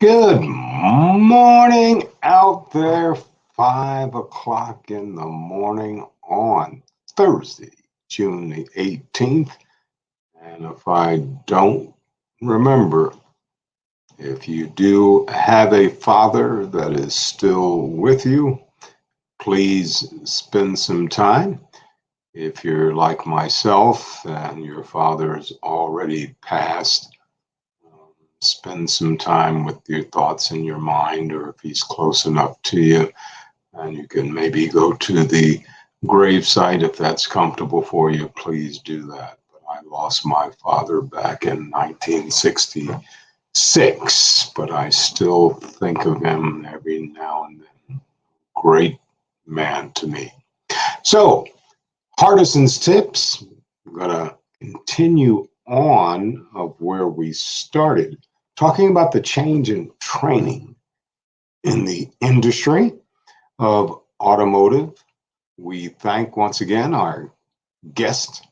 Good morning out there, 5 o'clock in the morning on Thursday, June the 18th. And if I don't remember, if you do have a father that is still with you, please spend some time. If you're like myself and your father is already passed, spend some time with your thoughts in your mind, or if he's close enough to you, and you can maybe go to the gravesite if that's comfortable for you, please do that. But I lost my father back in 1966, but I still think of him every now and then. Great man to me. So, Hardison's tips. I'm going to continue on of where we started, talking about the change in training in the industry of automotive. We thank once again our guest,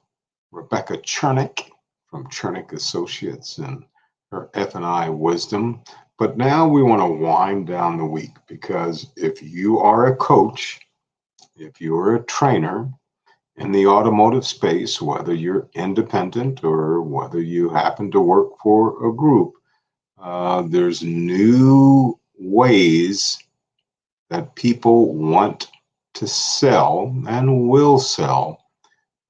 Rebecca Chernick from Chernick Associates and her F&I wisdom. But now we want to wind down the week because if you are a coach, if you're a trainer in the automotive space, whether you're independent or whether you happen to work for a group, there's new ways that people want to sell and will sell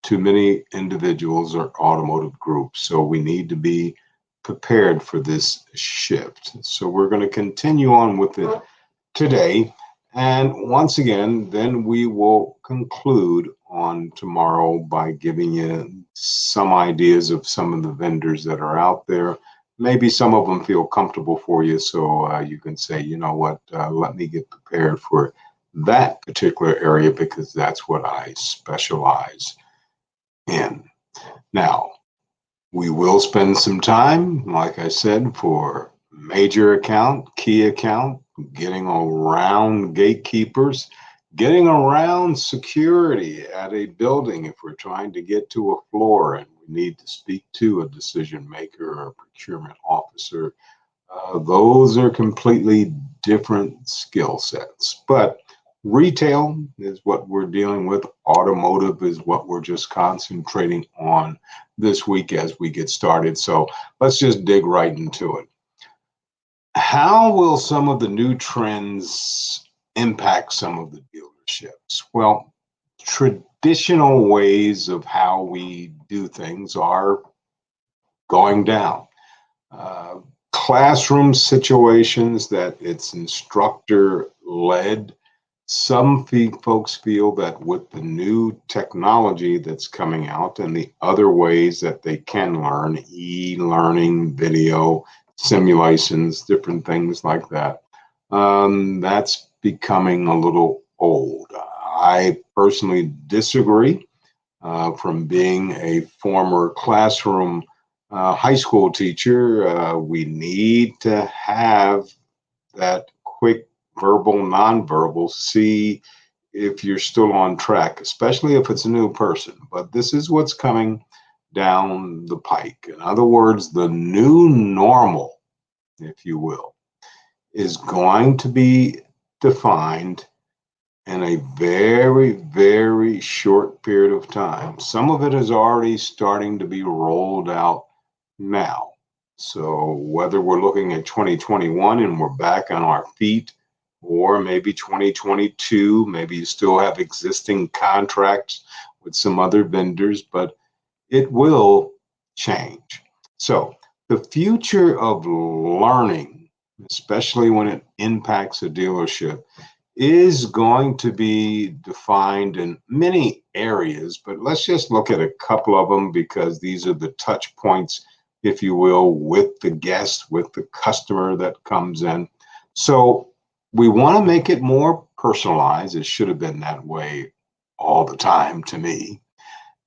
to many individuals or automotive groups. So we need to be prepared for this shift. So we're going to continue on with it today. And once again, then we will conclude on tomorrow by giving you some ideas of some of the vendors that are out there. Maybe some of them feel comfortable for you, so you can say, you know what, let me get prepared for that particular area because that's what I specialize in. Now, we will spend some time, like I said, for major account, key account, getting around gatekeepers, getting around security at a building if we're trying to get to a floor and we need to speak to a decision maker or a procurement officer. Those are completely different skill sets. But retail is what we're dealing with. Automotive is what we're just concentrating on this week as we get started. So let's just dig right into it. How will some of the new trends impact some of the dealerships? Well, traditional ways of how we do things are going down. Uh, Classroom situations that it's instructor led. Some folks feel that with the new technology that's coming out and the other ways that they can learn, e-learning, video, simulations, different things like that, that's becoming a little old. I personally disagree. From being a former classroom high school teacher, we need to have that quick verbal, nonverbal, see if you're still on track, especially if it's a new person. But this is what's coming down the pike. In other words, the new normal, if you will, is going to be defined in a very, very short period of time. Some of it is already starting to be rolled out now. So whether we're looking at 2021 and we're back on our feet, or maybe 2022, maybe you still have existing contracts with some other vendors, but it will change. So the future of learning, especially when it impacts a dealership, is going to be defined in many areas, but let's just look at a couple of them because these are the touch points, if you will, with the guest, with the customer that comes in. So we want to make it more personalized. It should have been that way all the time to me.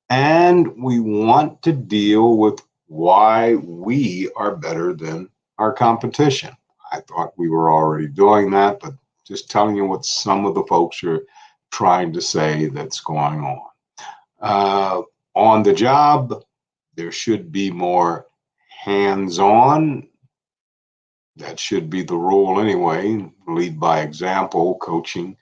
And we want to deal with why we are better than our competition. I thought we were already doing that, but just telling you what some of the folks are trying to say that's going on. Uh, on the job, there should be more hands on That should be the rule anyway. Lead by example, coaching,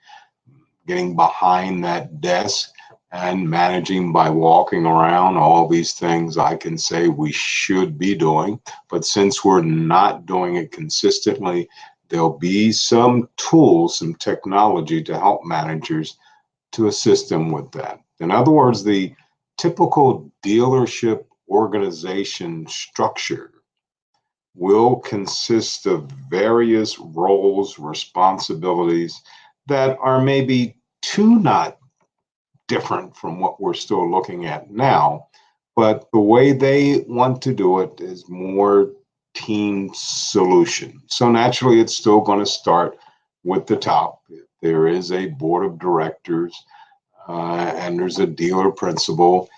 getting behind that desk and managing by walking around. All these things I can say we should be doing. But since we're not doing it consistently, there'll be some tools, some technology to help managers to assist them with that. In other words, the typical dealership organization structure will consist of various roles, responsibilities that are maybe too not different from what we're still looking at now. But the way they want to do it is more team solution. So naturally, it's still going to start with the top. There is a board of directors and there's a dealer principal.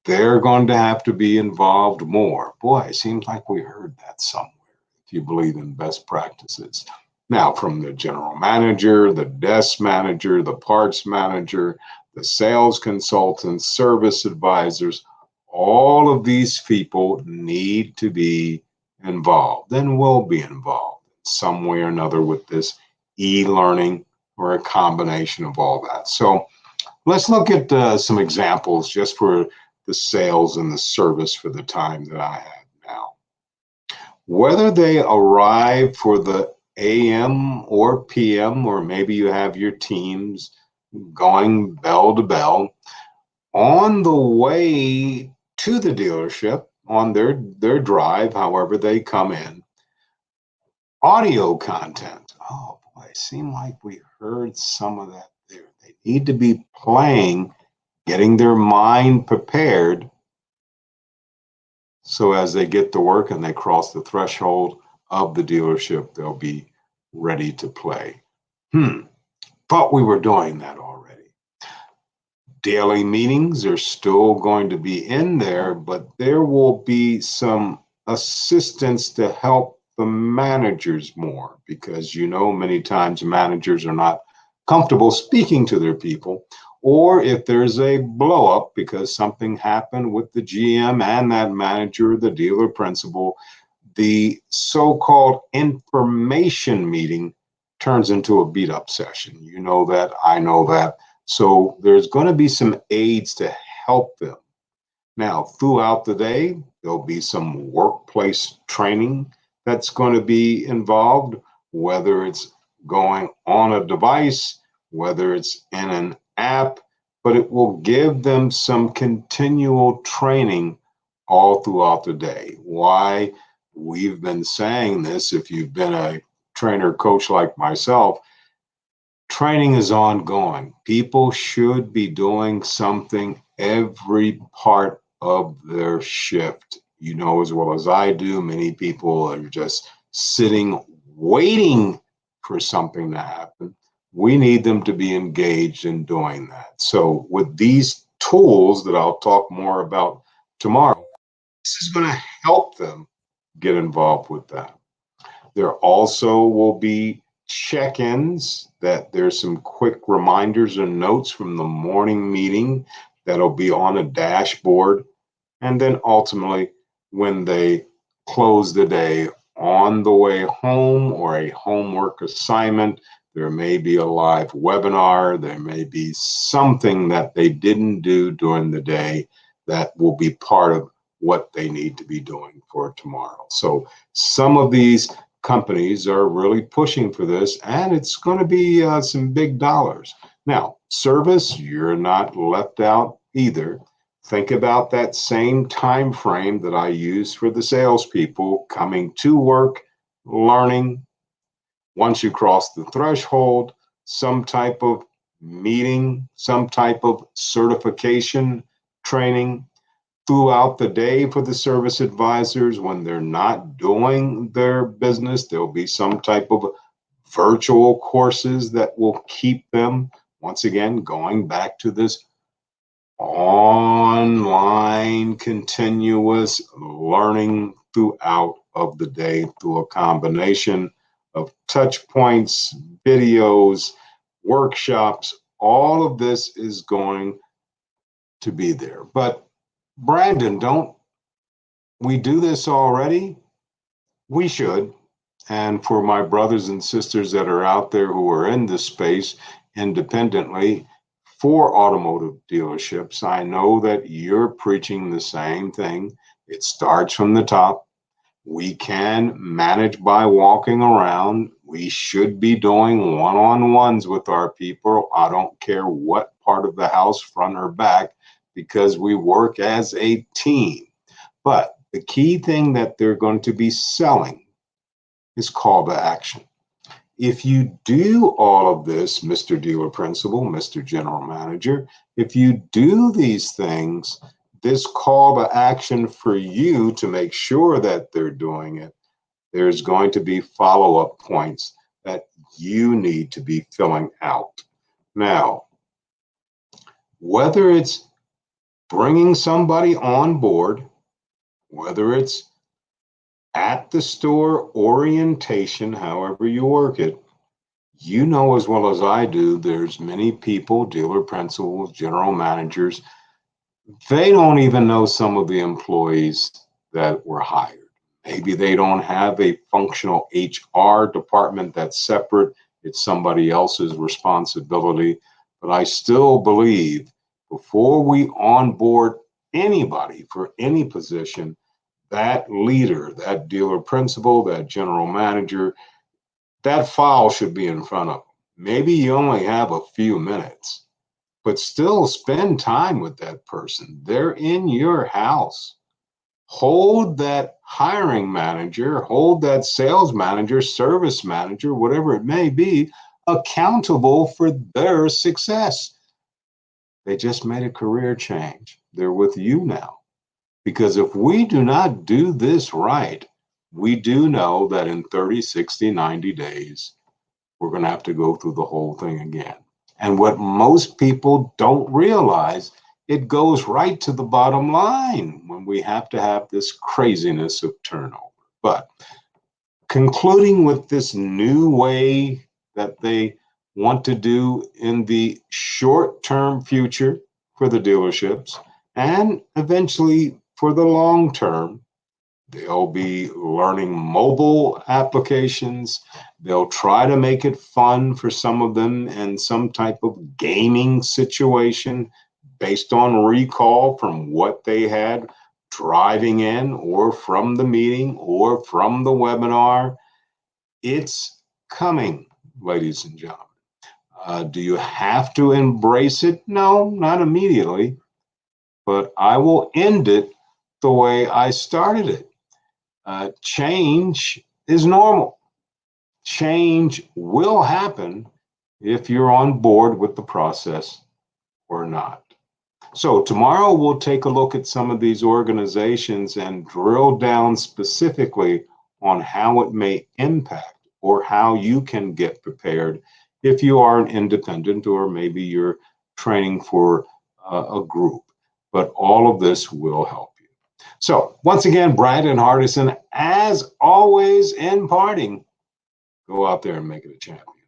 They're going to have to be involved more. Boy, it seems like we heard that somewhere, if you believe in best practices. Now, from the general manager, the desk manager, the parts manager, the sales consultants, service advisors, all of these people need to be involved and will be involved some way or another with this e-learning or a combination of all that. So let's look at some examples just for the sales and the service for the time that I have now. Whether they arrive for the AM or PM, or maybe you have your teams going bell to bell, on the way to the dealership, on their drive, however they come in, audio content. Oh boy, it seemed like we heard some of that there. They need to be playing, getting their mind prepared so as they get to work and they cross the threshold of the dealership, they'll be ready to play. Thought we were doing that already. Daily meetings are still going to be in there, but there will be some assistance to help the managers more because many times managers are not comfortable speaking to their people, or if there's a blow up because something happened with the GM and that manager, the dealer principal, the so-called information meeting turns into a beat up session. You know that, I know that. So there's going to be some aids to help them. Now, throughout the day, there'll be some workplace training that's going to be involved, whether it's going on a device, whether it's in an app, but it will give them some continual training all throughout the day. Why? We've been saying this, if you've been a trainer coach like myself, training is ongoing. People should be doing something every part of their shift. You know as well as I do, many people are just sitting, waiting for something to happen. We need them to be engaged in doing that. So, with these tools that I'll talk more about tomorrow, this is going to help them get involved with that. There also will be check-ins that there's some quick reminders and notes from the morning meeting that'll be on a dashboard. And then ultimately, when they close the day on the way home or a homework assignment, there may be a live webinar, there may be something that they didn't do during the day that will be part of what they need to be doing for tomorrow. So some of these companies are really pushing for this, and it's going to be some big dollars. Now, service, you're not left out either. Think about that same time frame that I use for the salespeople coming to work, learning. Once you cross the threshold, some type of meeting, some type of certification training throughout the day for the service advisors. When they're not doing their business, there'll be some type of virtual courses that will keep them, once again, going back to this online continuous learning throughout of the day through a combination of touch points, videos, workshops. All of this is going to be there. But Brandon, don't we do this already? We should. And for my brothers and sisters that are out there who are in this space independently for automotive dealerships, I know that you're preaching the same thing. It starts from the top. We can manage by walking around. We should be doing one-on-ones with our people. I don't care what part of the house, front or back, because we work as a team. But the key thing that they're going to be selling is call to action. If you do all of this, Mr. Dealer Principal, Mr. General Manager, if you do these things, this call to action for you to make sure that they're doing it, there's going to be follow-up points that you need to be filling out. Now, whether it's bringing somebody on board, whether it's at the store orientation, however you work it, you know as well as I do, there's many people, dealer principals, general managers, they don't even know some of the employees that were hired. Maybe they don't have a functional HR department that's separate. It's somebody else's responsibility. But I still believe before we onboard anybody for any position, that leader, that dealer principal, that general manager, that file should be in front of them. Maybe you only have a few minutes, but still spend time with that person. They're in your house. Hold that hiring manager, hold that sales manager, service manager, whatever it may be, accountable for their success. They just made a career change. They're with you now. Because if we do not do this right, we do know that in 30, 60, 90 days, we're going to have to go through the whole thing again. And what most people don't realize, it goes right to the bottom line when we have to have this craziness of turnover. But concluding with this new way that they want to do in the short-term future for the dealerships and eventually for the long term, they'll be learning mobile applications. They'll try to make it fun for some of them in some type of gaming situation based on recall from what they had driving in or from the meeting or from the webinar. It's coming, ladies and gentlemen. Do you have to embrace it? No, not immediately, but I will end it the way I started it. Change is normal. Change will happen if you're on board with the process or not. So tomorrow we'll take a look at some of these organizations and drill down specifically on how it may impact or how you can get prepared if you are an independent or maybe you're training for a group. But all of this will help. So once again, Brandon Hardison, as always, in parting, go out there and make it a champion.